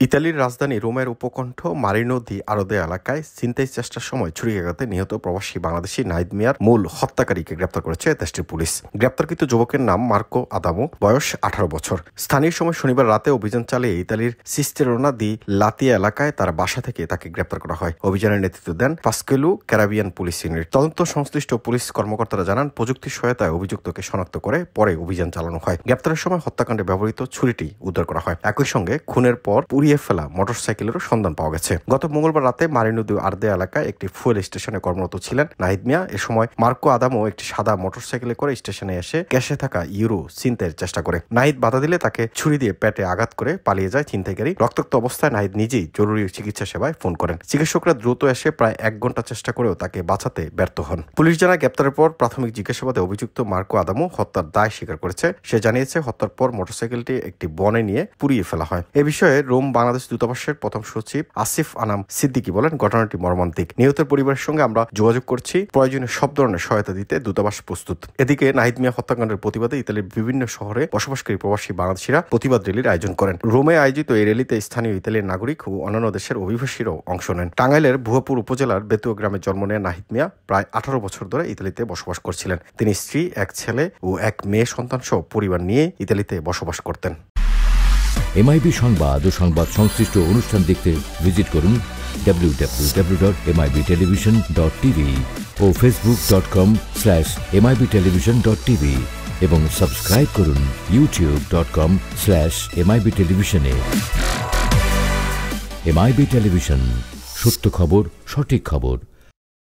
ইতালির রাজধানী রোমের উপকণ্ঠ মারিনো দি আরদে এলাকায় ছিনতাই চেষ্টার সময় ছুরিকাঘাতে নিহত প্রবাসী বাংলাদেশি নাহিদ মিয়ার মূল হত্যাকারীকে গ্রেপ্তার করেছে দেশটির পুলিশ। গ্রেপ্তারকৃত যুবকের নাম মার্কো আদামো, বয়স 18 বছর। স্থানীয় সময় শনিবার রাতে অভিযান চালিয়ে ইতালির সিস্টেরোনা দি লাতিয়া এলাকায় তার বাসা থেকে তাকে গ্রেপ্তার করা হয়। অভিযানের নেতৃত্ব দেন পাস্কেলু ক্যারাবিয়ান পুলিশ ইউনিট। তদন্ত সংশ্লিষ্ট পুলিশ কর্মকর্তারা জানান, প্রযুক্তির সহায়তায় অভিযুক্তকে শনাক্ত করে পরে অভিযান চালানো হয়। গ্রেপ্তারের সময় হত্যাকাণ্ডে ব্যবহৃত ছুরিটি উদ্ধার করা হয়। একই সঙ্গে খুনের পর পুড়িয়ে ফেলা মোটরসাইকেলেরও সন্ধান পাওয়া গেছে। গত মঙ্গলবার রাতে মারিনো দি আরদে এলাকায় একটি ফুয়েল স্টেশনে কর্মরত ছিলেন নাহিদ মিয়া। এ সময় মার্কো আদামো একটি সাদা মোটরসাইকেলে করে স্টেশনে এসে ক্যাশে থাকা ইউরো ছিনতাইয়ের চেষ্টা করে। নাহিদ বাধা দিলে তাকে ছুরি দিয়ে পেটে আঘাত করে পালিয়ে যায় ছিনতাইকারী। রক্তাক্ত অবস্থায় নাহিদ নিজেই জরুরি চিকিৎসা সেবায় ফোন করেন। চিকিৎসকরা দ্রুত এসে প্রায় 1 ঘন্টা চেষ্টা করেও তাকে বাঁচাতে ব্যর্থ হন। পুলিশ জানায়, গ্রেপ্তারের পর প্রাথমিক জিজ্ঞাসাবাদে অভিযুক্ত মার্কো আদামো হত্যার দায় স্বীকার করেছে। সে জানিয়েছে, হত্যার পর মোটরসাইকেলটি একটি বনে নিয়ে পুড়িয়ে ফেলা হয়। এ বিষয়ে রোম বাংলাদেশ দূতাবাসের প্রথম সচিব আসিফ আনাম সিদ্দিকী বলেন, ঘটনাটি মর্মান্তিক। নিহতের পরিবারের সঙ্গে আমরা যোগাযোগ করছি। প্রয়োজনীয় সব ধরনের সহায়তা দিতে দূতাবাস প্রস্তুত। এদিকে নাহিদ মিয়া হত্যাকাণ্ডের প্রতিবাদে ইতালির বিভিন্ন শহরে বসবাসকারী প্রবাসী বাংলাদেশিরা প্রতিবাদ র্যালির আয়োজন করেন। রোমে আয়োজিত এই র্যালিতে স্থানীয় ইতালির নাগরিক ও অন্যান্য দেশের অভিবাসীরাও অংশ নেন। টাঙ্গাইলের ভুয়াপুর উপজেলার বেতুয়া গ্রামে জন্ম নেয়া নাহিদ মিয়া প্রায় 18 বছর ধরে ইতালিতে বসবাস করছিলেন। তিনি স্ত্রী, 1 ছেলে ও 1 মেয়ে সন্তান সহ পরিবার নিয়ে ইতালিতে বসবাস করতেন। এমআইবি সংবাদ ও সংবাদ সংশ্লিষ্ট অনুষ্ঠান দেখতে ভিজিট করুন www.mibtelevision.tv ও facebook.com/mibtelevision.tv এবং সাবস্ক্রাইব করুন youtube.com/mibtelevision এ। এমআইবি টেলিভিশন, সত্য খবর, সঠিক খবর।